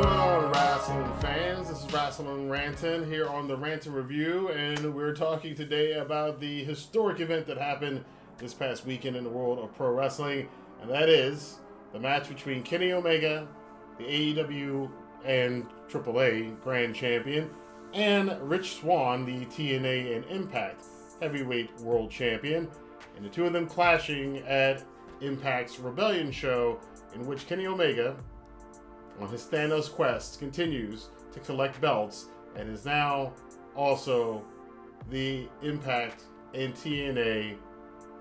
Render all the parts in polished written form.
going on, Rassslin fans? This is Rassslin Rantin here on the Rantin Review, and we're talking today about the historic event that happened this past weekend in the world of pro wrestling, and that is the match between Kenny Omega, the AEW and AAA Grand Champion, and Rich Swann, the TNA and Impact Heavyweight World Champion, and the two of them clashing at Impact's Rebellion show, in which Kenny Omega, on his Thanos quest, continues to collect belts and is now also the Impact and TNA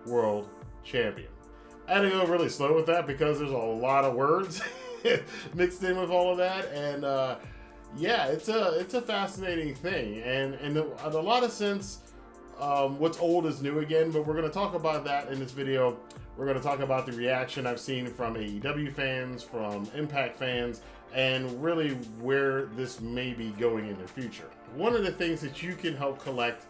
World Champion. I had to go really slow with that because there's a lot of words mixed in with all of that, and yeah, it's a fascinating thing, and in a lot of sense, what's old is new again. But we're going to talk about that in this video. We're going to talk about the reaction I've seen from AEW fans, from Impact fans, and really where this may be going in the future. One of the things that you can help collect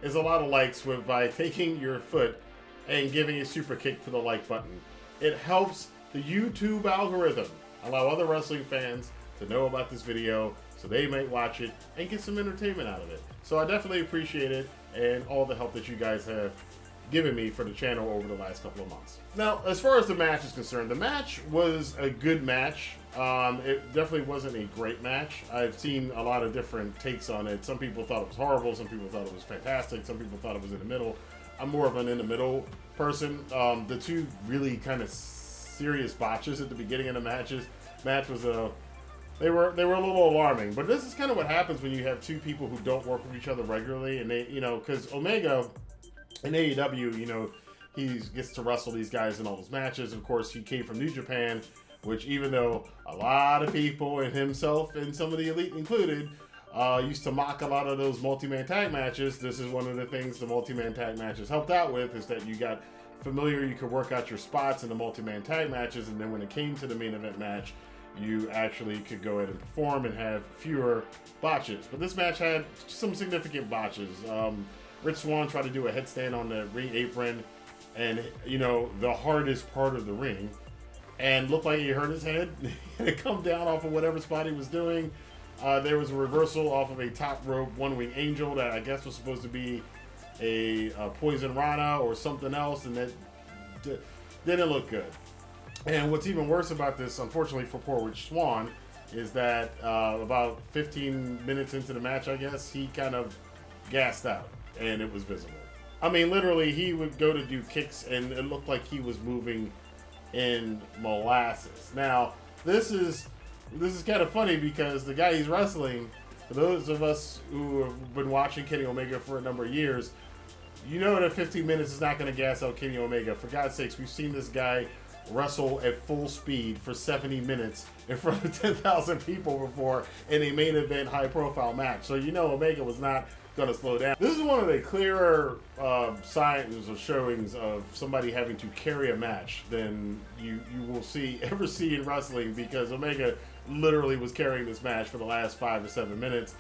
is a lot of likes by taking your foot and giving a super kick to the like button. It helps the YouTube algorithm allow other wrestling fans to know about this video so they might watch it and get some entertainment out of it. So I definitely appreciate it and all the help that you guys have given me for the channel over the last couple of months. Now, as far as the match is concerned, the match was a good match. It definitely wasn't a great match. I've seen a lot of different takes on it. Some people thought it was horrible, some people thought it was fantastic, some people thought it was in the middle. I'm more of an in the middle person. The two really kind of serious botches at the beginning of the match was they were a little alarming. But this is kind of what happens when you have two people who don't work with each other regularly, and they, because Omega in AEW, he gets to wrestle these guys in all his matches. Of course, he came from New Japan, which, even though a lot of people, and himself and some of the elite included, used to mock a lot of those multi-man tag matches, this is one of the things the multi-man tag matches helped out with, is that you got familiar, you could work out your spots in the multi-man tag matches, and then when it came to the main event match, you actually could go ahead and perform and have fewer botches. But this match had some significant botches. Rich Swann tried to do a headstand on the ring apron, and the hardest part of the ring, and looked like he hurt his head. It come down off of whatever spot he was doing. There was a reversal off of a top rope one-wing angel that I guess was supposed to be a poison rana or something else, and that didn't look good. And what's even worse about this, unfortunately for poor Rich Swann, is that about 15 minutes into the match, I guess, he kind of gassed out, and it was visible. I mean, literally, he would go to do kicks, and it looked like he was moving in molasses. Now, this is kind of funny because the guy he's wrestling, for those of us who have been watching Kenny Omega for a number of years, that 15 minutes is not going to gas out Kenny Omega. For God's sakes, we've seen this guy wrestle at full speed for 70 minutes in front of 10,000 people before in a main event high profile match. So Omega was not going to slow down. This is one of the clearer signs or showings of somebody having to carry a match than you will ever see in wrestling, because Omega literally was carrying this match for the last 5 to 7 minutes.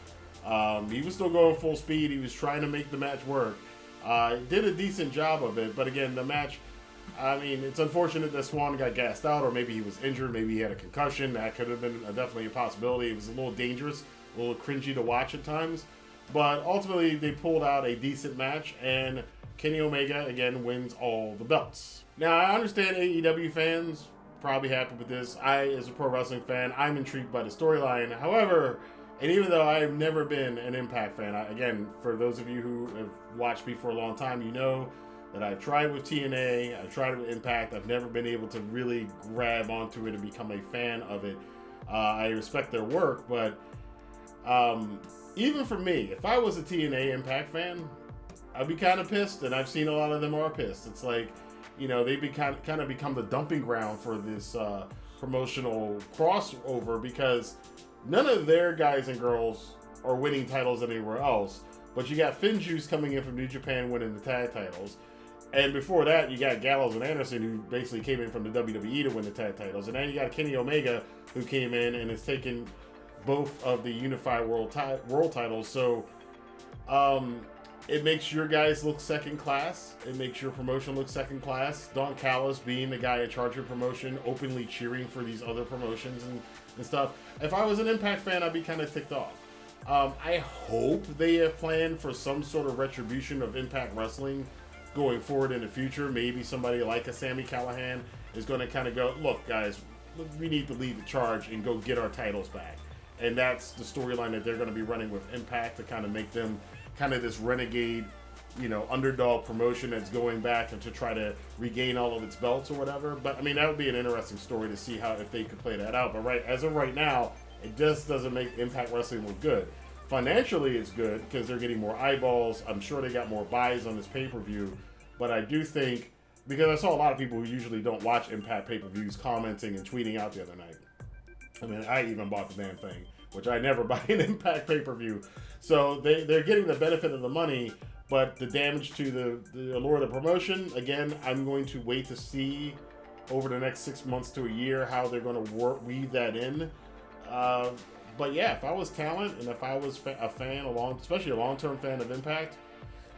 He was still going full speed. He was trying to make the match work. Did a decent job of it, but again, the match, I mean, it's unfortunate that Swann got gassed out, or maybe he was injured, maybe he had a concussion. That could have been definitely a possibility. It was a little dangerous, a little cringy to watch at times. But ultimately, they pulled out a decent match, and Kenny Omega, again, wins all the belts. Now, I understand AEW fans probably happy with this. As a pro wrestling fan, I'm intrigued by the storyline. However, and even though I've never been an Impact fan, again, for those of you who have watched me for a long time, you know that I've tried with TNA, I've tried with Impact, I've never been able to really grab onto it and become a fan of it. I respect their work, but even for me, if I was a TNA Impact fan, I'd be kind of pissed, and I've seen a lot of them are pissed. It's like, they've kind of become the dumping ground for this promotional crossover, because none of their guys and girls are winning titles anywhere else. But you got Finjuice coming in from New Japan winning the tag titles. And before that, you got Gallows and Anderson, who basically came in from the WWE to win the tag titles. And then you got Kenny Omega, who came in and has taken both of the Unified World titles. So It makes your guys look second class. It makes your promotion look second class. Don Callis being the guy in charge of promotion, openly cheering for these other promotions and stuff. If I was an Impact fan, I'd be kind of ticked off. I hope they have planned for some sort of retribution of Impact Wrestling going forward in the future. Maybe somebody like a Sami Callihan is going to kind of go, look, guys, we need to lead the charge and go get our titles back. And that's the storyline that they're going to be running with Impact to kind of make them kind of this renegade, underdog promotion that's going back and to try to regain all of its belts or whatever. But I mean, that would be an interesting story to see how if they could play that out. But as of right now, it just doesn't make Impact Wrestling look good. Financially, it's good because they're getting more eyeballs. I'm sure they got more buys on this pay-per-view. But I do think, because I saw a lot of people who usually don't watch Impact pay-per-views commenting and tweeting out the other night. I mean, I even bought the damn thing, which I never buy an Impact pay-per-view. So they're getting the benefit of the money, but the damage to the allure of the promotion, again, I'm going to wait to see over the next 6 months to a year how they're going to weave that in. But yeah, if I was talent and if I was a fan, especially a long-term fan of Impact,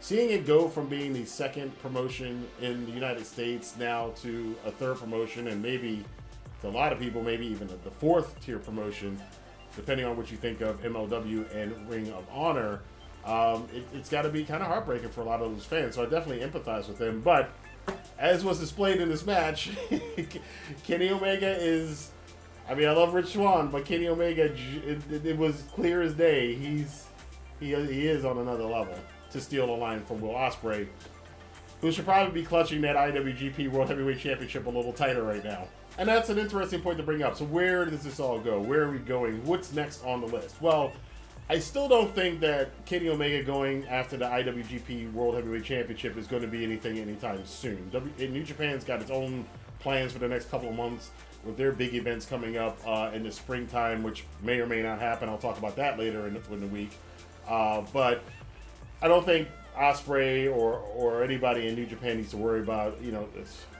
seeing it go from being the second promotion in the United States now to a third promotion and maybe, to a lot of people, maybe even the fourth tier promotion, depending on what you think of MLW and Ring of Honor, it's got to be kind of heartbreaking for a lot of those fans. So I definitely empathize with them. But as was displayed in this match, Kenny Omega is, I mean, I love Rich Swann, but Kenny Omega, it was clear as day. He is on another level to steal the line from Will Ospreay, who should probably be clutching that IWGP World Heavyweight Championship a little tighter right now. And that's an interesting point to bring up. So where does this all go? Where are we going? What's next on the list? Well, I still don't think that Kenny Omega going after the IWGP World Heavyweight Championship is going to be anything anytime soon. New Japan's got its own plans for the next couple of months with their big events coming up in the springtime, which may or may not happen. I'll talk about that later in the week. But I don't think Ospreay or anybody in New Japan needs to worry about,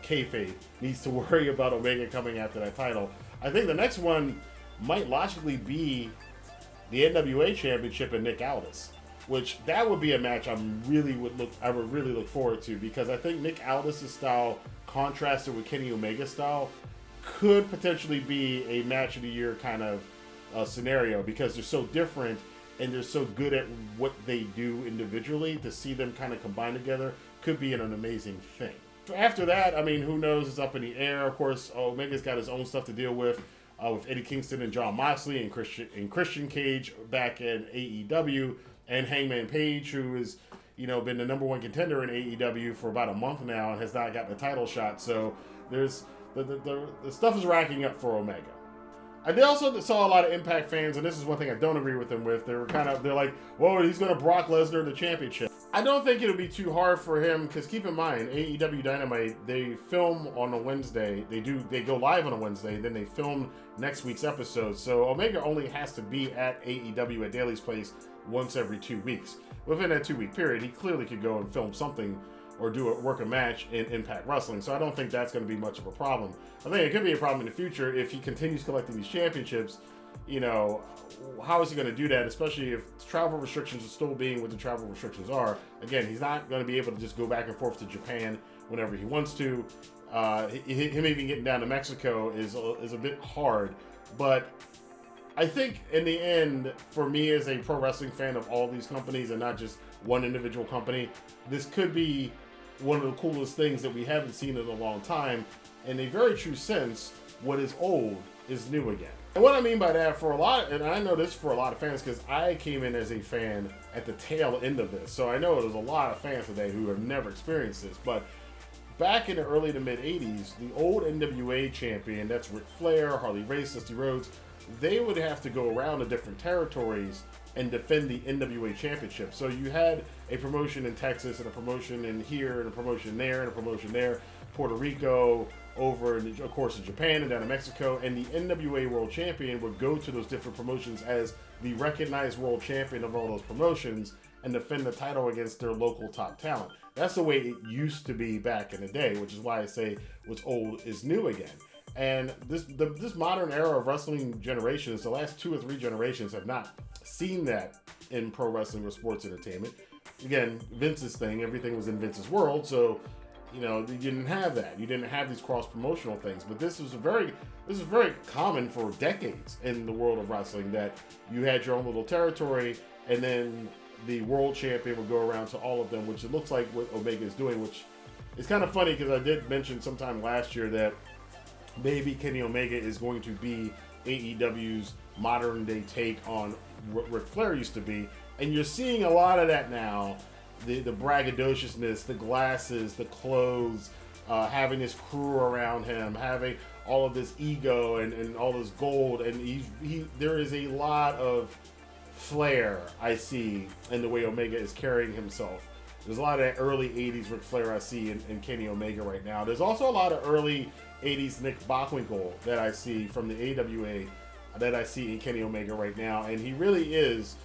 kayfabe needs to worry about Omega coming after that title. I think the next one might logically be the NWA Championship and Nick Aldis, which that would be a match I would really look forward to, because I think Nick Aldis' style contrasted with Kenny Omega's style could potentially be a match of the year kind of scenario, because they're so different and they're so good at what they do individually. To see them kind of combine together could be an amazing thing. After that, I mean, who knows? It's up in the air. Of course, Omega's got his own stuff to deal with Eddie Kingston and Jon Moxley and Christian Cage back in AEW, and Hangman Page, who has been the number one contender in AEW for about a month now and has not gotten a title shot. So there's the stuff is racking up for Omega. I did also saw a lot of Impact fans, and this is one thing I don't agree with them with. They're like, whoa, he's going to Brock Lesnar the championship. I don't think it'll be too hard for him, because keep in mind, AEW Dynamite, they film on a Wednesday. They go live on a Wednesday, then they film next week's episode. So Omega only has to be at AEW at Daly's Place once every 2 weeks. Within that 2-week period, he clearly could go and film something or work a match in Impact Wrestling. So I don't think that's going to be much of a problem. I think it could be a problem in the future if he continues collecting these championships. How is he going to do that, especially if travel restrictions are still being what the travel restrictions are? Again, he's not going to be able to just go back and forth to Japan whenever he wants to. Him even getting down to Mexico is a bit hard. But I think in the end, for me as a pro wrestling fan of all these companies and not just one individual company, this could be one of the coolest things that we haven't seen in a long time. In a very true sense, what is old is new again. And what I mean by that, and I know this for a lot of fans, because I came in as a fan at the tail end of this, so I know there's a lot of fans today who have never experienced this, but back in the early to mid 80s, the old NWA champion, that's Ric Flair, Harley Race, Dusty Rhodes, they would have to go around to different territories and defend the NWA championship. So you had a promotion in Texas and a promotion in here and a promotion there and a promotion there, Puerto Rico, over, of course, in Japan and down in Mexico, and the NWA World Champion would go to those different promotions as the recognized world champion of all those promotions and defend the title against their local top talent. That's the way it used to be back in the day, which is why I say what's old is new again. And this modern era of wrestling generations, the last 2 or 3 generations have not seen that in pro wrestling or sports entertainment. again, Vince's thing, everything was in Vince's world, so you know, you didn't have that. You didn't have these cross-promotional things. But this is very common for decades in the world of wrestling, that you had your own little territory, and then the world champion would go around to all of them, which it looks like what Omega is doing, which is kind of funny because I did mention sometime last year that maybe Kenny Omega is going to be AEW's modern day take on what Ric Flair used to be. And you're seeing a lot of that now. The braggadociousness, the glasses, the clothes, having his crew around him, having all of this ego and all this gold, and there is a lot of flair I see in the way Omega is carrying himself. There's a lot of that early 80s Ric Flair I see in Kenny Omega right now. There's also a lot of early 80s Nick Bockwinkel that I see from the AWA that I see in Kenny Omega right now, and he really is,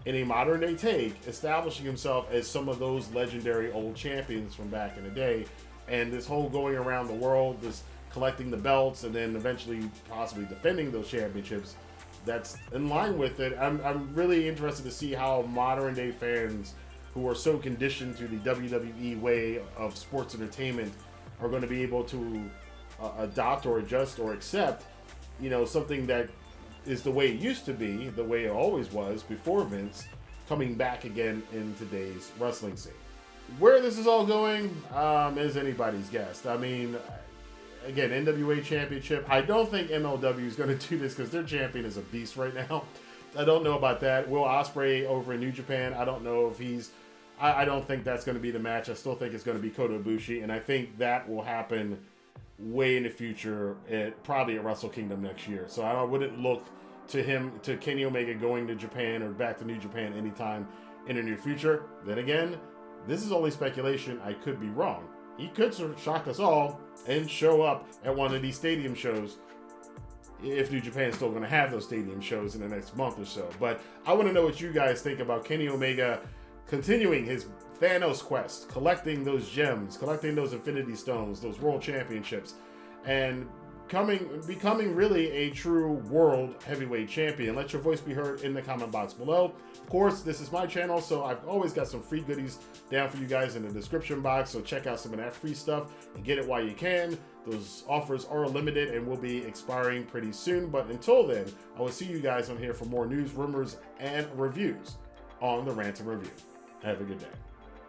in a modern day take, establishing himself as some of those legendary old champions from back in the day. And this whole going around the world, this collecting the belts, and then eventually possibly defending those championships, that's in line with it. I'm really interested to see how modern day fans who are so conditioned to the WWE way of sports entertainment are going to be able to adopt or adjust or accept, you know, something that is the way it used to be, the way it always was before Vince, coming back again in today's wrestling scene. Where this is all going is anybody's guess. I mean, again, NWA Championship. I don't think MLW is going to do this because their champion is a beast right now. I don't know about that. Will Ospreay over in New Japan, I don't know if he's... I don't think that's going to be the match. I still think it's going to be Kota Ibushi, and I think that will happen way in the future, probably at Wrestle Kingdom next year. So I wouldn't look to Kenny Omega going to Japan or back to New Japan anytime in the near future. Then again, this is only speculation. I could be wrong. He could shock us all and show up at one of these stadium shows, if New Japan is still going to have those stadium shows in the next month or so. But I want to know what you guys think about Kenny Omega continuing his Thanos quest, collecting those gems, collecting those Infinity Stones, those World Championships, and becoming really a true World Heavyweight Champion. Let your voice be heard in the comment box below. Of course, this is my channel, so I've always got some free goodies down for you guys in the description box, so check out some of that free stuff and get it while you can. Those offers are limited and will be expiring pretty soon, but until then, I will see you guys on here for more news, rumors, and reviews on the Rantin Review. Have a good day.